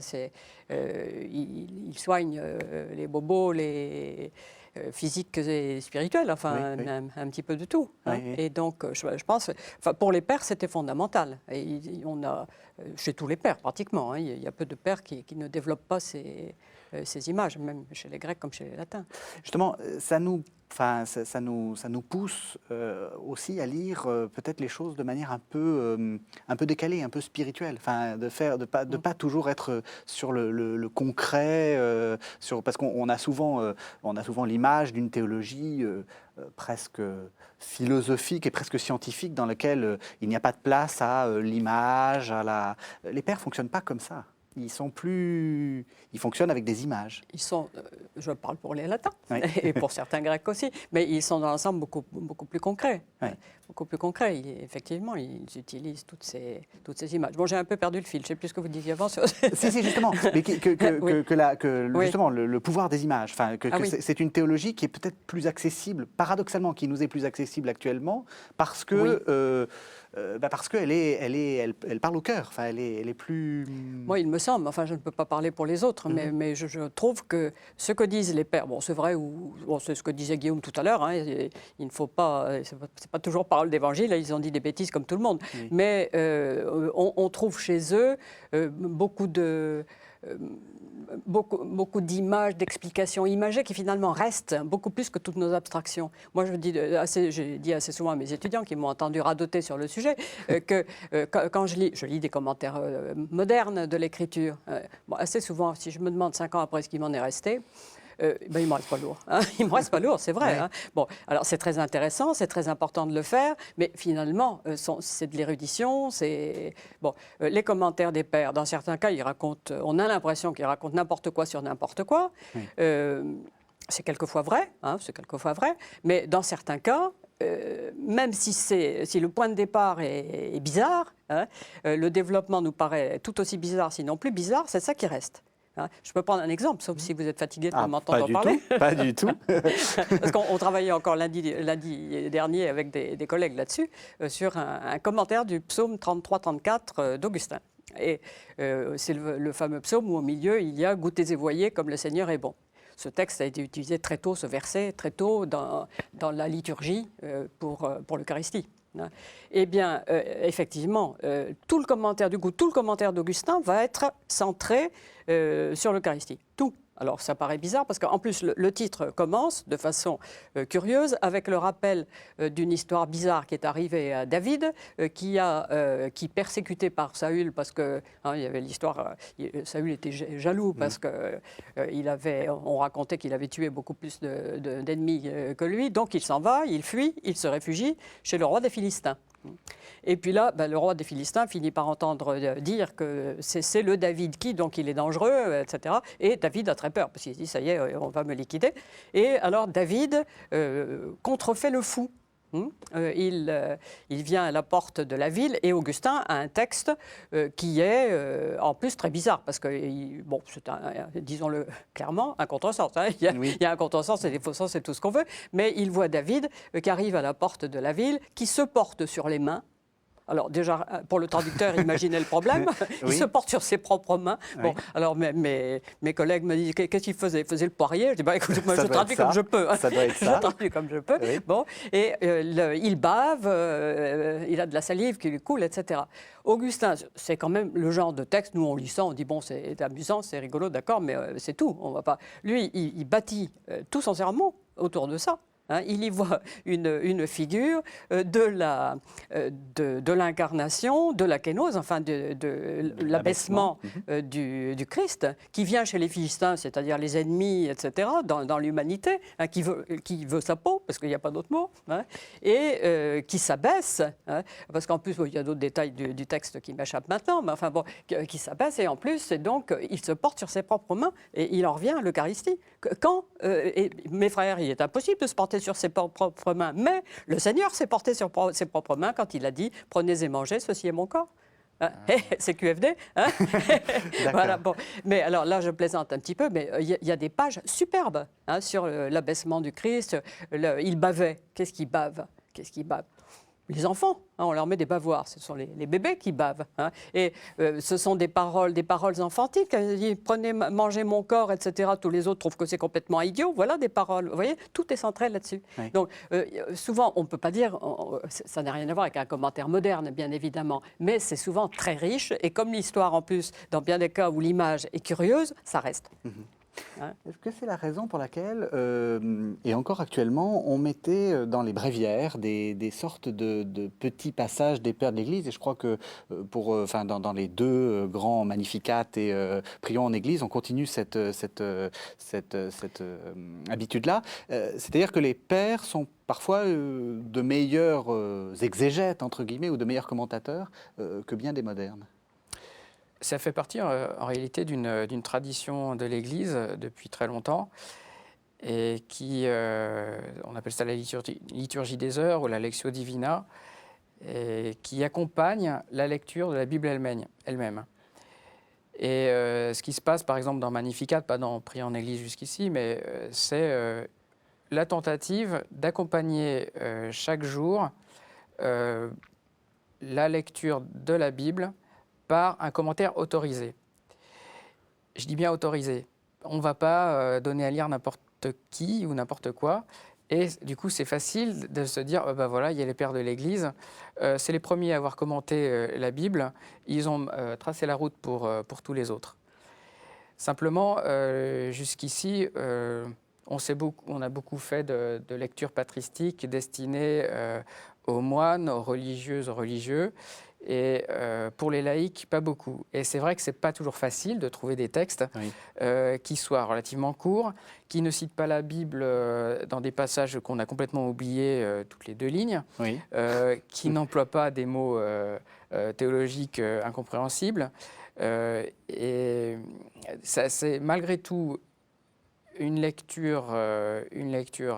Il soigne les bobos, les physiques et spirituelles, enfin oui. Un petit peu de tout. Hein. Oui. Et donc, je pense, pour les pères, c'était fondamental. Et on a, chez tous les pères pratiquement, hein, il y a peu de pères qui ne développent pas ces images, même chez les Grecs comme chez les Latins. Justement, ça nous pousse aussi à lire peut-être les choses de manière un peu décalée, un peu spirituelle. Enfin, de pas toujours être sur le concret, parce qu'on a souvent l'image d'une théologie presque philosophique et presque scientifique dans laquelle il n'y a pas de place à l'image, Les pères fonctionnent pas comme ça. Ils fonctionnent avec des images. Ils sont, je parle pour les latins, Oui. et pour certains grecs aussi, mais ils sont dans l'ensemble beaucoup plus concrets. Oui. Beaucoup plus concrets. Effectivement, ils utilisent toutes ces images. Bon, j'ai un peu perdu le fil, je ne sais plus ce que vous disiez avant. Si, justement, mais Oui. justement, le pouvoir des images, enfin, Oui. c'est une théologie qui est peut-être plus accessible, paradoxalement, qui nous est plus accessible actuellement, parce que parce qu'elle parle au cœur, enfin, elle est plus... Moi, il me semble, enfin, je ne peux pas parler pour les autres, mais je trouve que ce que disent les pères, bon, c'est vrai, c'est ce que disait Guillaume tout à l'heure, hein, il ne faut pas, c'est pas toujours parole d'évangile, ils ont dit des bêtises comme tout le monde, Oui. mais on trouve chez eux beaucoup d'images, d'explications imagées qui finalement restent beaucoup plus que toutes nos abstractions. Moi, j'ai dit assez souvent à mes étudiants qui m'ont entendu radoter sur le sujet que quand je lis des commentaires modernes de l'écriture, assez souvent, si je me demande 5 ans après ce qui m'en est resté, il ne me reste pas lourd. Hein. Il ne me reste pas lourd, c'est vrai. Ouais. Hein. Bon, alors c'est très intéressant, c'est très important de le faire, mais finalement, c'est de l'érudition. Les commentaires des pères, dans certains cas, on a l'impression qu'ils racontent n'importe quoi sur n'importe quoi. Oui. C'est quelquefois vrai, mais dans certains cas, même si le point de départ est bizarre, hein, le développement nous paraît tout aussi bizarre, sinon plus bizarre, c'est ça qui reste. Je peux prendre un exemple, sauf si vous êtes fatigué de m'entendre parler. Pas du tout. Parce qu'on travaillait encore lundi dernier avec des collègues là-dessus, sur un commentaire du psaume 33-34 d'Augustin. Et c'est le fameux psaume où au milieu, il y a « Goûtez et voyez comme le Seigneur est bon ». Ce texte a été utilisé très tôt, ce verset, très tôt dans la liturgie pour l'Eucharistie. Eh bien, effectivement, tout le commentaire d'Augustin va être centré sur l'Eucharistie. Tout. Alors, ça paraît bizarre parce qu'en plus, le titre commence de façon curieuse avec le rappel d'une histoire bizarre qui est arrivée à David, qui persécuté par Saül parce que il y avait l'histoire, Saül était jaloux parce que on racontait qu'il avait tué beaucoup plus d'ennemis que lui, donc il s'en va, il fuit, il se réfugie chez le roi des Philistins. Et puis là, le roi des Philistins finit par entendre dire que c'est le David qui, donc il est dangereux, etc. Et David a très peur, parce qu'il se dit, ça y est, on va me liquider. Et alors David contrefait le fou. Il vient à la porte de la ville et Augustin a un texte qui est en plus très bizarre parce que, c'est disons-le clairement, un contresens. Hein. Il y a un contresens et des faux sens et tout ce qu'on veut, mais il voit David qui arrive à la porte de la ville, qui se porte sur les mains Alors déjà, pour le traducteur, imaginez le problème. Il Oui. se porte sur ses propres mains. Bon, Oui. alors mes collègues me disent qu'est-ce qu'il faisait? Il faisait le poirier. Je dis bah, écoute, moi, Ça je doit traduis être ça. comme je peux. Ça doit être ça. Je traduis comme je peux. Oui. Bon, et il bave, il a de la salive qui lui coule, etc. Augustin, c'est quand même le genre de texte. Nous, on lit ça, on dit bon, c'est amusant, c'est rigolo, d'accord, mais c'est tout. On va pas. Lui, il bâtit tout son sermon autour de ça. Hein, il y voit une figure de l'incarnation, de la kénose, enfin de l'abaissement du Christ, qui vient chez les Philistins, c'est-à-dire les ennemis, etc., dans l'humanité, hein, qui veut sa peau, parce qu'il n'y a pas d'autre mot, hein, et qui s'abaisse, hein, parce qu'en plus, bon, il y a d'autres détails du texte qui m'échappent maintenant, mais enfin bon, qui s'abaisse, et en plus, c'est donc, il se porte sur ses propres mains, et il en revient à l'Eucharistie. Quand, et mes frères, il est impossible de se porter sur ses propres mains, mais le Seigneur s'est porté sur ses propres mains quand il a dit « Prenez et mangez, ceci est mon corps ». C'est QFD, hein. Voilà, bon. Mais alors là, je plaisante un petit peu, mais il y a des pages superbes, hein, sur l'abaissement du Christ. Il bavait. Qu'est-ce qu'il bave? Qu'est-ce qu'il bave? Les enfants, hein, on leur met des bavoirs, ce sont les bébés qui bavent. Hein. Et ce sont des paroles enfantines. Il dit, prenez, mangez mon corps, etc. Tous les autres trouvent que c'est complètement idiot. Voilà des paroles. Vous voyez, tout est centré là-dessus. Oui. Donc, souvent, on ne peut pas dire, ça n'a rien à voir avec un commentaire moderne, bien évidemment, mais c'est souvent très riche. Et comme l'histoire, en plus, dans bien des cas où l'image est curieuse, ça reste. Hein? Est-ce que c'est la raison pour laquelle, et encore actuellement, on mettait dans les bréviaires des sortes de petits passages des pères de l'Église? Et je crois que dans les deux grands Magnificat et Prions en Église, on continue cette habitude-là. C'est-à-dire que les pères sont parfois de meilleurs exégètes, entre guillemets, ou de meilleurs commentateurs que bien des modernes. Ça fait partie en réalité d'une tradition de l'Église depuis très longtemps et qui, on appelle ça la liturgie des heures ou la Lectio Divina, et qui accompagne la lecture de la Bible elle-même. Et ce qui se passe par exemple dans Magnificat, pas dans Prier en Église jusqu'ici, mais c'est la tentative d'accompagner chaque jour la lecture de la Bible par un commentaire autorisé. Je dis bien autorisé. On ne va pas donner à lire n'importe qui ou n'importe quoi. Et du coup, c'est facile de se dire, ben voilà, il y a les pères de l'Église. C'est les premiers à avoir commenté la Bible. Ils ont tracé la route pour tous les autres. Simplement, jusqu'ici, on a beaucoup fait de lectures patristiques destinées aux moines, aux religieuses, aux religieux. Et pour les laïcs, pas beaucoup. Et c'est vrai que ce n'est pas toujours facile de trouver des textes qui soient relativement courts, qui ne citent pas la Bible dans des passages qu'on a complètement oubliés toutes les 2 lignes, qui n'emploient pas des mots théologiques incompréhensibles. Et ça, c'est malgré tout une lecture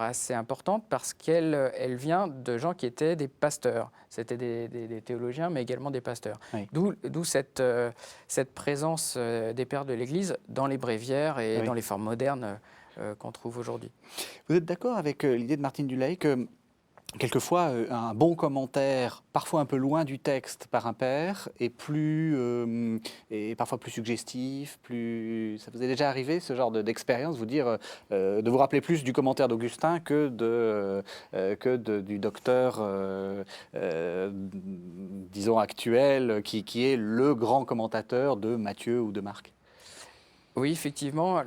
assez importante parce qu'elle vient de gens qui étaient des pasteurs. C'était des théologiens, mais également des pasteurs. Oui. D'où cette présence des pères de l'Église dans les bréviaires et dans les formes modernes qu'on trouve aujourd'hui. Vous êtes d'accord avec l'idée de Martine Dulaye que quelquefois, un bon commentaire, parfois un peu loin du texte par un père, est parfois plus suggestif, Ça vous est déjà arrivé, ce genre d'expérience, de vous rappeler plus du commentaire d'Augustin que du docteur, disons, actuel, qui est le grand commentateur de Matthieu ou de Marc? Oui, effectivement.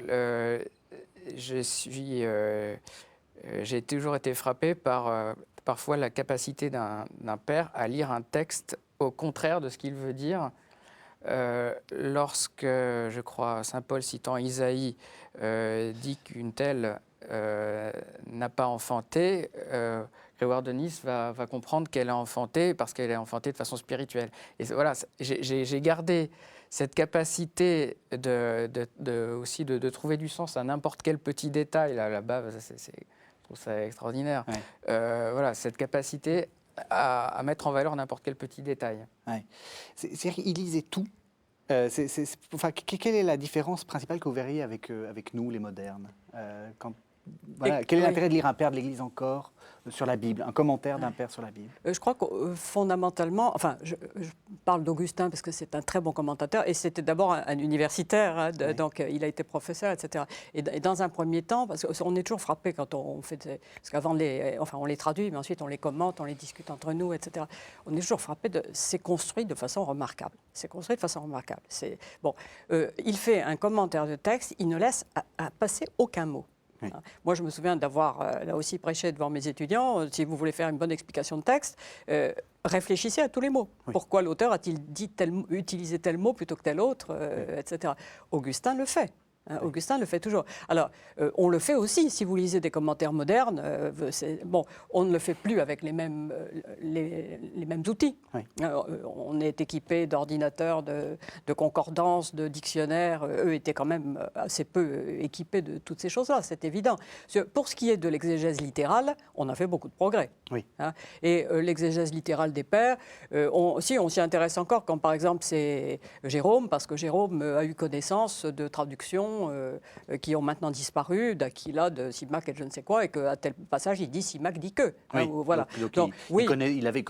J'ai toujours été frappé par parfois la capacité d'un père à lire un texte au contraire de ce qu'il veut dire. Lorsque, je crois, saint Paul, citant Isaïe, dit qu'une telle n'a pas enfanté, Grégoire de Nice va comprendre qu'elle a enfanté parce qu'elle est enfantée de façon spirituelle. Et voilà, j'ai gardé cette capacité aussi de trouver du sens à n'importe quel petit détail. Là-bas, je trouve ça extraordinaire. Ouais. Voilà, cette capacité à mettre en valeur n'importe quel petit détail. Ouais. C'est-à-dire qu'il lisait tout. Quelle est la différence principale que vous verriez avec nous, les modernes, voilà, quel est l'intérêt de lire un père de l'Église encore sur la Bible, un commentaire d'un père sur la Bible? Je crois que fondamentalement, enfin, je parle d'Augustin parce que c'est un très bon commentateur et c'était d'abord un universitaire, hein, donc il a été professeur, etc. Et dans un premier temps, parce qu'on est toujours frappé quand on fait, parce qu'avant on les traduit, mais ensuite on les commente, on les discute entre nous, etc. On est toujours frappé c'est construit de façon remarquable. C'est construit de façon remarquable. Bon, il fait un commentaire de texte, il ne laisse à passer aucun mot. Oui. Moi, je me souviens d'avoir là aussi prêché devant mes étudiants. Si vous voulez faire une bonne explication de texte, réfléchissez à tous les mots. Oui. Pourquoi l'auteur a-t-il utilisé tel mot plutôt que tel autre, etc. Augustin le fait. Augustin le fait toujours. Alors, on le fait aussi, si vous lisez des commentaires modernes, bon, on ne le fait plus avec les mêmes outils. Oui. On est équipé d'ordinateurs, de concordances, de dictionnaires. Eux étaient quand même assez peu équipés de toutes ces choses-là, c'est évident. Pour ce qui est de l'exégèse littérale, on a fait beaucoup de progrès. Oui. Et l'exégèse littérale des pères, on s'y intéresse encore quand, par exemple, c'est Jérôme, parce que Jérôme a eu connaissance de traductions qui ont maintenant disparu, d'Aquila, de Simac et je ne sais quoi, et qu'à tel passage, il dit Simac dit que. Oui. Voilà. Donc, il avait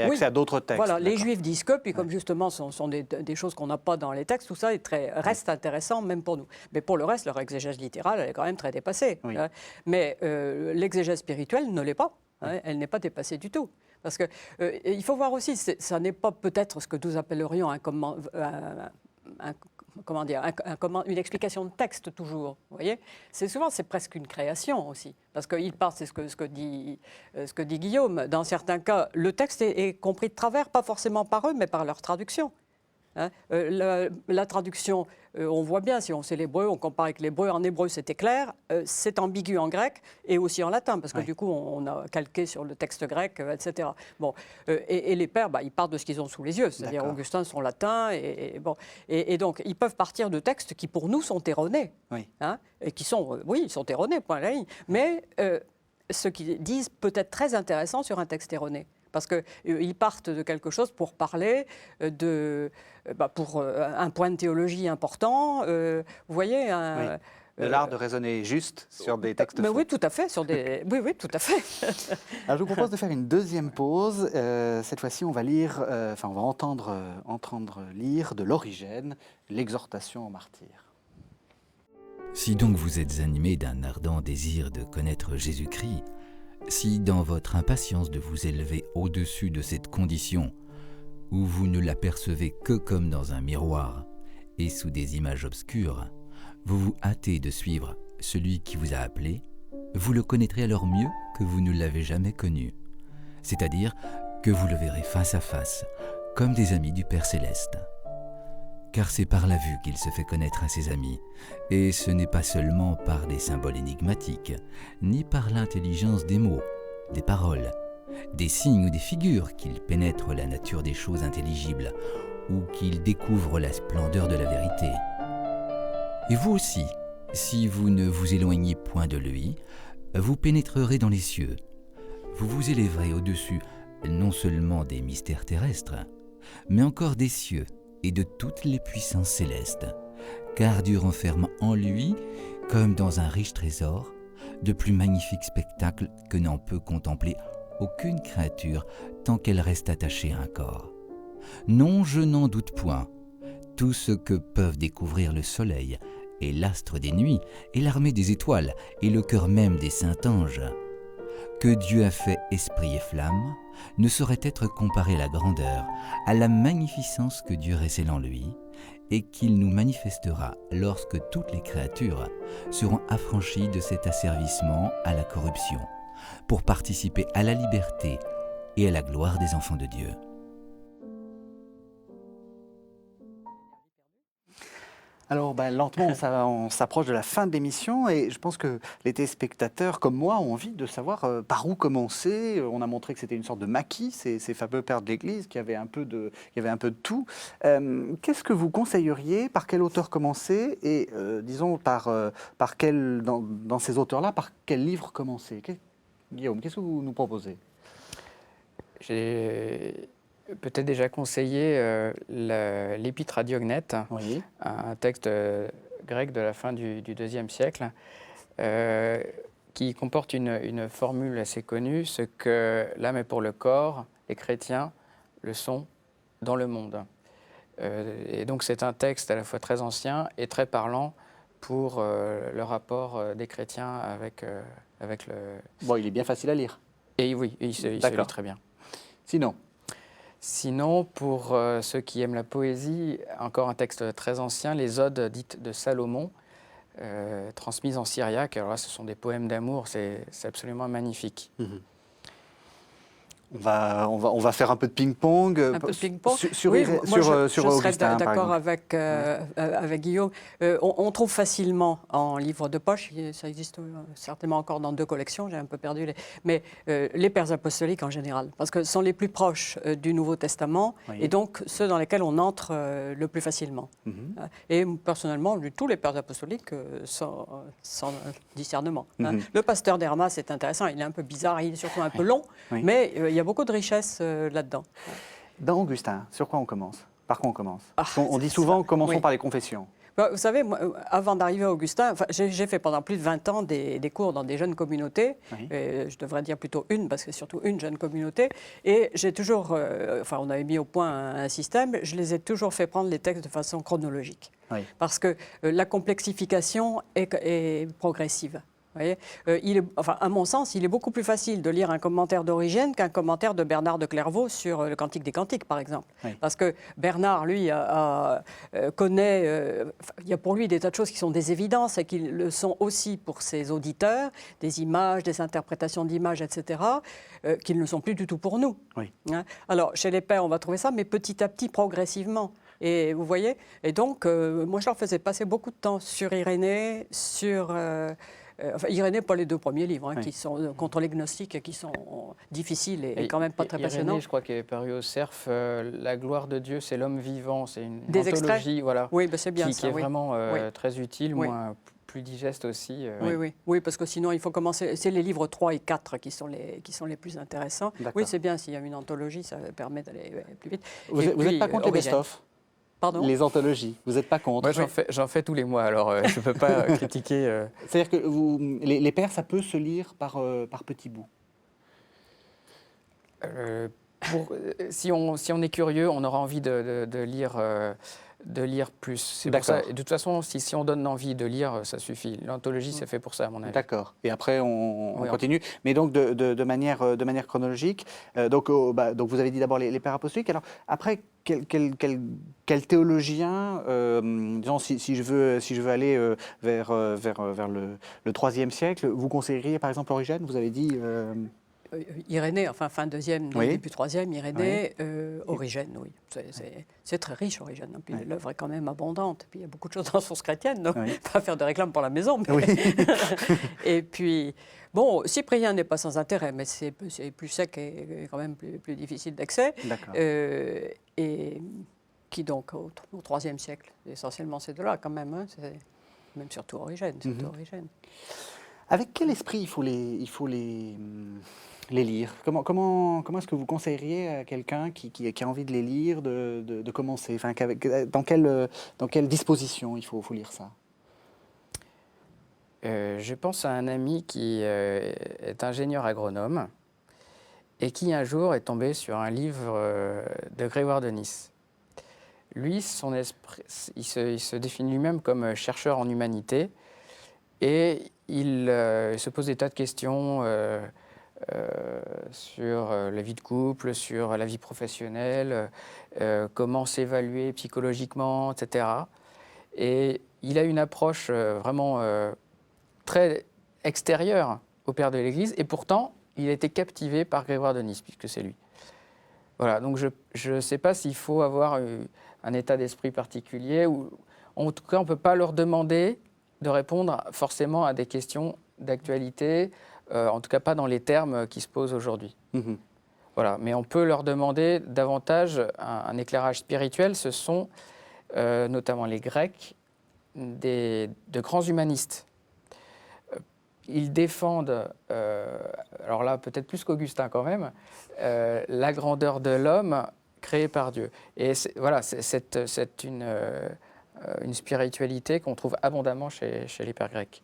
accès à d'autres textes. Voilà, les Juifs disent que, puis comme justement ce sont des choses qu'on n'a pas dans les textes, tout ça reste intéressant même pour nous. Mais pour le reste, leur exégèse littérale, elle est quand même très dépassée. Oui. Mais l'exégèse spirituelle ne l'est pas. Elle n'est pas dépassée du tout. Parce qu'il faut voir aussi, ça n'est pas peut-être ce que nous appellerions une explication de texte toujours, vous voyez. C'est presque une création aussi, parce qu'il part, c'est ce que dit Guillaume. Dans certains cas, le texte est compris de travers, pas forcément par eux, mais par leur traduction. La traduction, on voit bien, si on sait l'hébreu, on compare avec l'hébreu. En hébreu, c'était clair. C'est ambigu en grec et aussi en latin, parce que du coup, on a calqué sur le texte grec, etc. Bon, et les pères, ils partent de ce qu'ils ont sous les yeux, c'est-à-dire Augustin, son latin. Et donc, ils peuvent partir de textes qui, pour nous, sont erronés. Oui. Et qui sont, ils sont erronés, point à la ligne. Mais ce qu'ils disent peut être très intéressant sur un texte erroné. Parce qu'ils partent de quelque chose pour parler pour un point de théologie important. Vous voyez de l'art de raisonner juste sur des textes faux. Oui, tout à fait. Oui, tout à fait. Alors, je vous propose de faire une deuxième pause. Cette fois-ci, on va on va entendre lire de l'Origène, l'exhortation aux martyrs. Si donc vous êtes animé d'un ardent désir de connaître Jésus-Christ, si dans votre impatience de vous élever au-dessus de cette condition, où vous ne l'apercevez que comme dans un miroir et sous des images obscures, vous vous hâtez de suivre celui qui vous a appelé, vous le connaîtrez alors mieux que vous ne l'avez jamais connu, c'est-à-dire que vous le verrez face à face, comme des amis du Père Céleste. Car c'est par la vue qu'il se fait connaître à ses amis, et ce n'est pas seulement par des symboles énigmatiques, ni par l'intelligence des mots, des paroles, des signes ou des figures qu'il pénètre la nature des choses intelligibles, ou qu'il découvre la splendeur de la vérité. Et vous aussi, si vous ne vous éloignez point de lui, vous pénétrerez dans les cieux, vous vous élèverez au-dessus non seulement des mystères terrestres, mais encore des cieux, et de toutes les puissances célestes, car Dieu renferme en lui, comme dans un riche trésor, de plus magnifiques spectacles que n'en peut contempler aucune créature tant qu'elle reste attachée à un corps. Non, je n'en doute point, tout ce que peuvent découvrir le soleil et l'astre des nuits et l'armée des étoiles et le cœur même des saints anges, que Dieu a fait esprit et flamme, ne saurait être comparé à la grandeur, à la magnificence que Dieu récèle en lui, et qu'il nous manifestera lorsque toutes les créatures seront affranchies de cet asservissement à la corruption, pour participer à la liberté et à la gloire des enfants de Dieu. Alors, lentement, on s'approche de la fin de l'émission et je pense que les téléspectateurs, comme moi, ont envie de savoir par où commencer. On a montré que c'était une sorte de maquis, ces fameux pères de l'Église, qui avaient un peu de tout. Qu'est-ce que vous conseilleriez? Par quel auteur commencer? Et disons, par quel, dans ces auteurs-là, par quel livre commencer? Guillaume, qu'est-ce que vous nous proposez? J'ai peut-être déjà conseillé l'Épître à Diognète, oui, un texte grec de la fin du IIe siècle, qui comporte une formule assez connue, ce que l'âme est pour le corps, les chrétiens le sont dans le monde. Et donc c'est un texte à la fois très ancien et très parlant pour le rapport des chrétiens avec le... Bon, il est bien facile à lire. Et oui, il se lit très bien. Sinon, pour ceux qui aiment la poésie, encore un texte très ancien, les Odes dites de Salomon, transmises en syriaque. Alors là, ce sont des poèmes d'amour, c'est absolument magnifique. On va faire un peu de ping-pong. Un peu de ping-pong. Sur oui, Augustin, je serais d'accord par exemple. avec Guillaume. On trouve facilement en livre de poche, ça existe certainement encore dans 2 collections, j'ai un peu perdu, mais les Pères apostoliques en général, parce que ce sont les plus proches du Nouveau Testament, et donc ceux dans lesquels on entre le plus facilement. Et personnellement, tous les Pères apostoliques sans discernement. Le Pasteur d'Hermas, c'est intéressant, il est un peu bizarre, il est surtout un peu long, mais il y a beaucoup de richesse là-dedans. Dans Augustin, sur quoi on commence? Par quoi on commence? On dit souvent, commençons par les confessions. Vous savez, moi, avant d'arriver à Augustin, j'ai fait pendant plus de 20 ans des cours dans des jeunes communautés. Je devrais dire plutôt une, parce que c'est surtout une jeune communauté. Et j'ai toujours, on avait mis au point un système, je les ai toujours fait prendre les textes de façon chronologique. Parce que la complexification est progressive. Vous voyez, à mon sens, il est beaucoup plus facile de lire un commentaire d'Origène qu'un commentaire de Bernard de Clairvaux sur le Cantique des Cantiques, par exemple. Parce que Bernard, lui, connaît, il y a pour lui des tas de choses qui sont des évidences et qui le sont aussi pour ses auditeurs, des images, des interprétations d'images, etc., qui ne le sont plus du tout pour nous. Alors, chez les pères, on va trouver ça, mais petit à petit, progressivement. Et vous voyez, et donc, moi, je leur faisais passer beaucoup de temps sur Irénée, sur... Irénée, pas les 2 premiers livres, qui sont contre les gnostiques, qui sont difficiles et quand même pas très passionnants. Irénée, je crois qu'il est paru au Cerf, La gloire de Dieu, c'est l'homme vivant. C'est une des anthologie, voilà, oui, c'est bien qui est vraiment très utile, plus digeste aussi. Oui, parce que sinon, il faut commencer. C'est les livres 3 et 4 qui sont les plus intéressants. Oui, c'est bien, s'il y a une anthologie, ça permet d'aller plus vite. Vous n'êtes pas contre les best-of? Pardon ? Les anthologies, vous n'êtes pas contre? Moi, j'en fais tous les mois, alors je ne peux pas critiquer. C'est-à-dire que les pères, ça peut se lire par petits bouts? Si on est curieux, on aura envie de lire plus. C'est pour ça. Et de toute façon, si on donne envie de lire, ça suffit. L'anthologie, c'est fait pour ça, à mon avis. D'accord. Et après, on continue. Mais donc, de manière chronologique. Donc, vous avez dit d'abord les pères apostoliques. Alors, après, quel théologien, disons, si je veux aller vers le IIIe siècle, vous conseilleriez, par exemple, Origène? Vous avez dit... Irénée, enfin fin 2e, début 3e, Irénée, Origène, oui. C'est très riche, Origène. Puis l'œuvre est quand même abondante. Puis il y a beaucoup de choses dans la source chrétienne, donc pas faire de réclame pour la maison. Mais et puis, bon, Cyprien n'est pas sans intérêt, mais c'est plus sec et quand même plus difficile d'accès. Et qui donc, au IIIe siècle, essentiellement ces 2-là quand même, même surtout Origène. Avec quel esprit il faut les lire? Comment est-ce que vous conseilleriez à quelqu'un qui a envie de les lire de commencer? Enfin, dans quelle disposition il faut lire ça? Je pense à un ami qui est ingénieur agronome et qui un jour est tombé sur un livre de Grégoire de Nice. Lui, son esprit, il se définit lui-même comme chercheur en humanité et il se pose des tas de questions sur la vie de couple, sur la vie professionnelle, comment s'évaluer psychologiquement, etc. Et il a une approche vraiment très extérieure au père de l'Église, et pourtant, il a été captivé par Grégoire de Nice, puisque c'est lui. Voilà, donc je ne sais pas s'il faut avoir un état d'esprit particulier, ou en tout cas, on ne peut pas leur demander de répondre forcément à des questions d'actualité, en tout cas pas dans les termes qui se posent aujourd'hui. Voilà, mais on peut leur demander davantage un éclairage spirituel. Ce sont notamment les Grecs, de grands humanistes. Ils défendent, alors là peut-être plus qu'Augustin quand même, la grandeur de l'homme créé par Dieu. Et voilà, c'est une spiritualité qu'on trouve abondamment chez les pères grecs.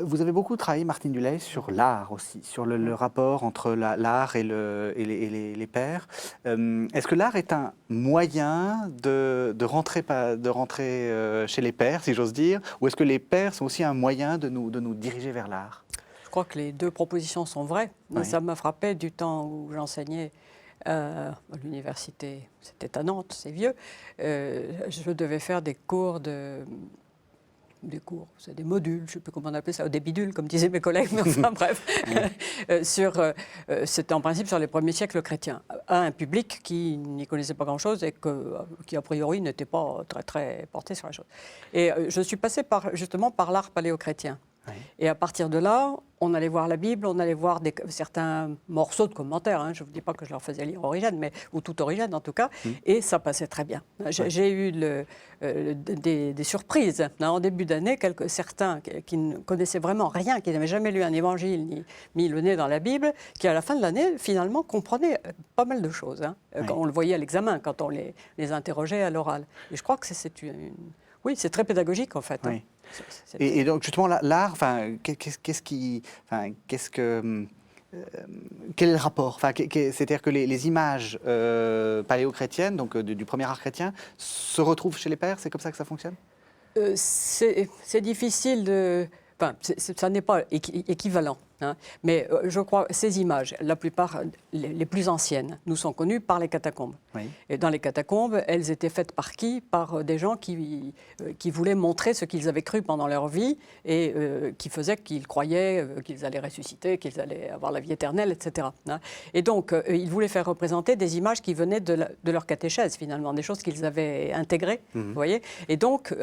Vous avez beaucoup travaillé, Martine Dulay, sur l'art aussi, sur le rapport entre l'art et les pères. Est-ce que l'art est un moyen de rentrer chez les pères, si j'ose dire, ou est-ce que les pères sont aussi un moyen de nous diriger vers l'art? Je crois que les deux propositions sont vraies. Oui. Ça m'a frappé du temps où j'enseignais à l'université, c'était à Nantes, c'est vieux. Je devais faire des cours c'est des modules, je ne sais plus comment on appelait ça, des bidules, comme disaient mes collègues, mais enfin bref, c'était en principe sur les premiers siècles chrétiens, à un public qui n'y connaissait pas grand-chose et qui, a priori, n'était pas très, très porté sur la chose. Et je suis passée justement par l'art paléochrétien. Oui. Et à partir de là, on allait voir la Bible, on allait voir certains morceaux de commentaires. Hein. Je ne vous dis pas que je leur faisais lire Origène, ou tout Origène en tout cas, et ça passait très bien. J'ai eu des surprises. Hein. En début d'année, certains qui ne connaissaient vraiment rien, qui n'avaient jamais lu un évangile ni mis le nez dans la Bible, qui à la fin de l'année, finalement, comprenaient pas mal de choses. Hein. Quand on le voyait à l'examen, quand on les interrogeait à l'oral. Et je crois que oui, c'est très pédagogique en fait. Oui. Hein. Et donc justement l'art, quel est le rapport? C'est-à-dire que les images paléo-chrétiennes, donc du premier art chrétien, se retrouvent chez les pères. C'est comme ça que ça fonctionne? C'est difficile de... Enfin, ça n'est pas équivalent. Hein. Mais je crois que ces images, la plupart, les plus anciennes, nous sont connues par les catacombes. Oui. Et dans les catacombes, elles étaient faites par qui? Par des gens qui voulaient montrer ce qu'ils avaient cru pendant leur vie et qui faisaient qu'ils croyaient qu'ils allaient ressusciter, qu'ils allaient avoir la vie éternelle, etc. Hein. Et donc, ils voulaient faire représenter des images qui venaient de leur catéchèse, finalement, des choses qu'ils avaient intégrées. Vous voyez. Et donc,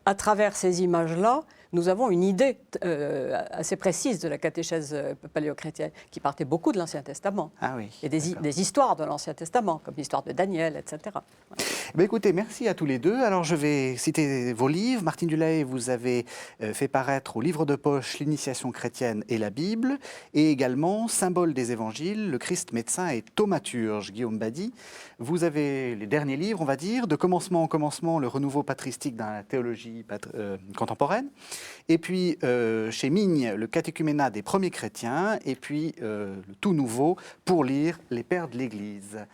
à travers ces images-là, nous avons une idée assez précise de la catéchèse paléochrétienne, qui partait beaucoup de l'Ancien Testament. Ah oui, et des histoires de l'Ancien Testament, comme l'histoire de Daniel, etc. Voilà. Écoutez, merci à tous les deux. Alors, je vais citer vos livres. Martine Dulay, vous avez fait paraître au livre de poche L'Initiation chrétienne et la Bible, et également Symbole des évangiles, le Christ médecin et thaumaturge, Guillaume Badi. Vous avez les derniers livres, on va dire, De commencement en commencement, le renouveau patristique dans la théologie contemporaine. Et puis, chez Migne, le catéchuménat des premiers chrétiens. Et puis, le tout nouveau, Pour lire les pères de l'Église.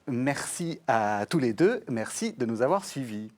Merci à tous les deux. Merci de nous avoir suivis.